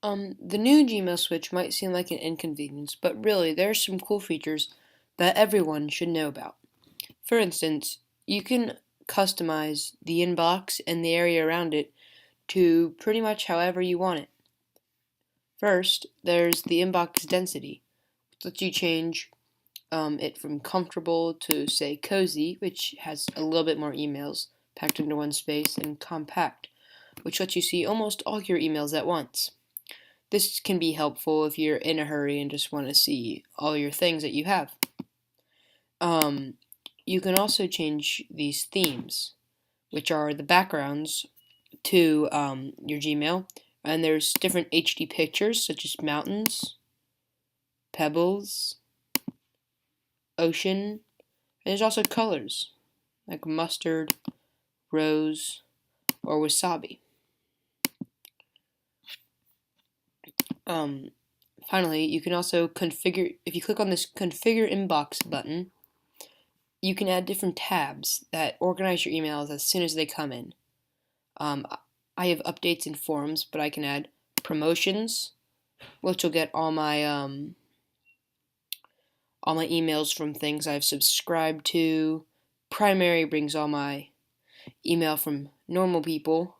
The new Gmail switch might seem like an inconvenience, but really there are some cool features that everyone should know about. For instance, you can customize the inbox and the area around it to pretty much however you want it. First, there's the inbox density, which lets you change it from comfortable to, say, cozy, which has a little bit more emails packed into one space, and compact, which lets you see almost all your emails at once. This can be helpful if you're in a hurry and just want to see all your things that you have. You can also change these themes, which are the backgrounds to your Gmail, and there's different HD pictures such as mountains, pebbles, ocean, and there's also colors like mustard, rose, or wasabi. Finally, you can also configure, if you click on this Configure Inbox button, you can add different tabs that organize your emails as soon as they come in. I have updates and forums, but I can add promotions, which will get all my emails from things I've subscribed to. Primary brings all my email from normal people,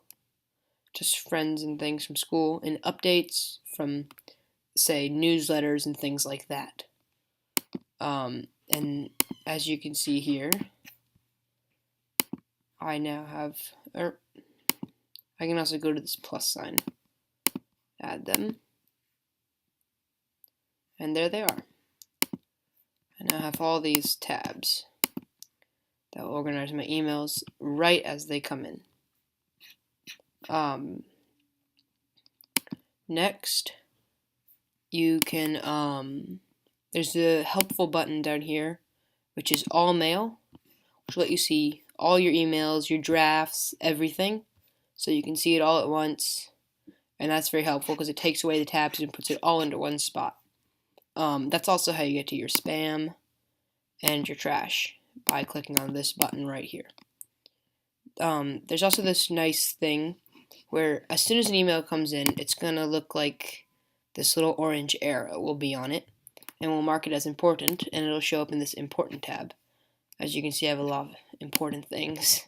just friends and things from school, and updates from, say, newsletters and things like that. And as you can see here, I now have, I can also go to this plus sign, add them, and there they are. I now have all these tabs that will organize my emails right as they come in. Next, you can, there's a helpful button down here, which is all mail, which will let you see all your emails, your drafts, everything, so you can see it all at once, and that's very helpful because it takes away the tabs and puts it all into one spot. That's also how you get to your spam and your trash, by clicking on this button right here. There's also this nice thing where as soon as an email comes in, it's going to look like this little orange arrow will be on it, and we'll mark it as important, and it'll show up in this important tab. As you can see, I have a lot of important things.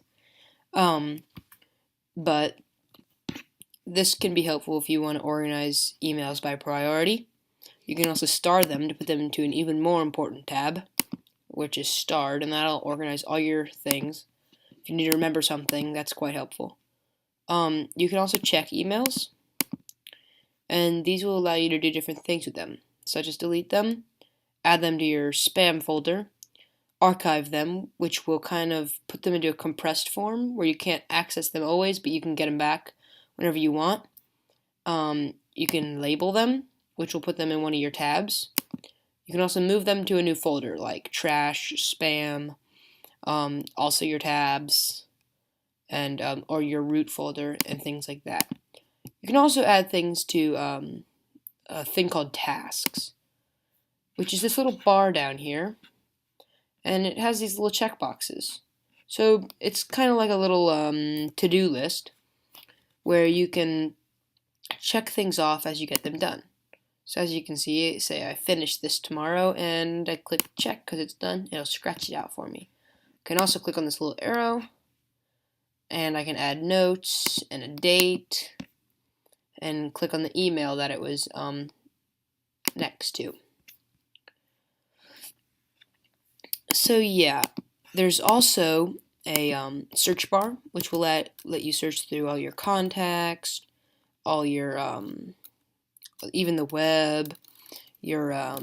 But this can be helpful if you want to organize emails by priority. You can also star them to put them into an even more important tab, which is starred, and that'll organize all your things. If you need to remember something, that's quite helpful. You can also check emails, and these will allow you to do different things with them, such as delete them, add them to your spam folder, archive them, which will kind of put them into a compressed form where you can't access them always, but you can get them back whenever you want. You can label them, which will put them in one of your tabs. You can also move them to a new folder like trash, spam, also your tabs, and or your root folder and things like that. You can also add things to a thing called tasks, which is this little bar down here, and it has these little checkboxes. So it's kind of like a little to-do list where you can check things off as you get them done. So as you can see, say I finish this tomorrow, and I click check because it's done, it'll scratch it out for me. I can also click on this little arrow, and I can add notes and a date, and click on the email that it was next to. So yeah, there's also a search bar, which will let you search through all your contacts, all your even the web, your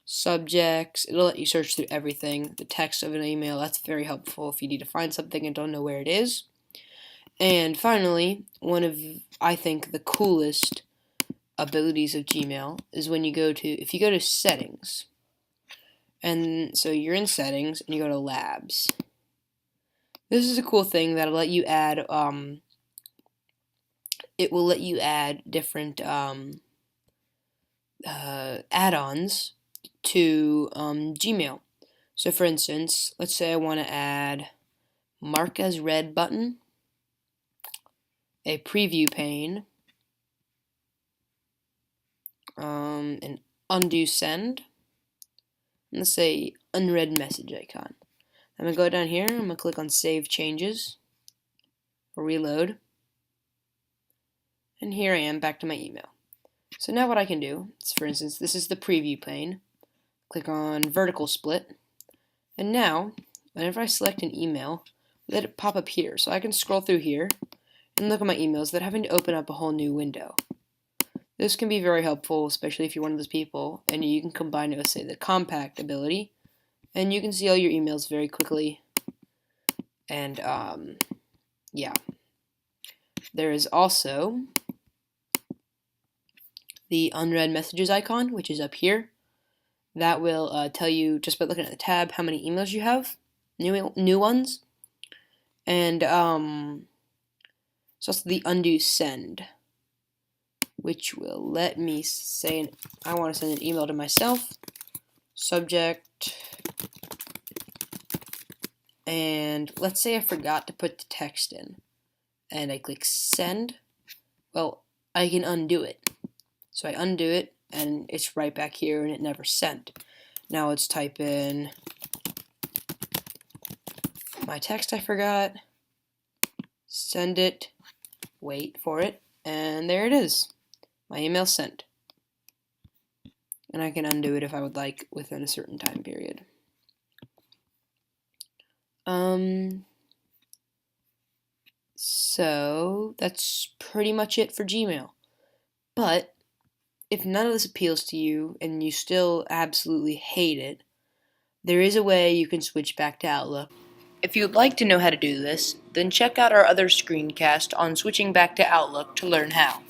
subjects. It'll let you search through everything. The text of an email, that's very helpful if you need to find something and don't know where it is. And finally, one of, I think, the coolest abilities of Gmail is when you go to, if you go to settings, and so you're in settings and you go to labs. This is a cool thing that'll let you add, it will let you add different add-ons to Gmail. So for instance, let's say I want to add mark as read button, a preview pane, an undo send. And let's say unread message icon. I'm going to go down here, I'm going to click on save changes, or reload, and here I am back to my email. So now what I can do is, for instance, this is the preview pane, click on vertical split, and now whenever I select an email, let it pop up here. So I can scroll through here and look at my emails without having to open up a whole new window. This can be very helpful, especially if you're one of those people and you can combine it with, say, the compact ability, and you can see all your emails very quickly. And yeah, there is also the unread messages icon, which is up here. That will tell you, just by looking at the tab, how many emails you have, new ones. And it's also the undo send, which will let me say I want to send an email to myself, subject, and let's say I forgot to put the text in, and I click send. Well, I can undo it. So I undo it, and it's right back here, and it never sent. Now let's type in my text I forgot, send it, wait for it, and there it is. My email sent. And I can undo it if I would like within a certain time period. So that's pretty much it for Gmail. But if none of this appeals to you and you still absolutely hate it, there is a way you can switch back to Outlook. If you'd like to know how to do this, then check out our other screencast on switching back to Outlook to learn how.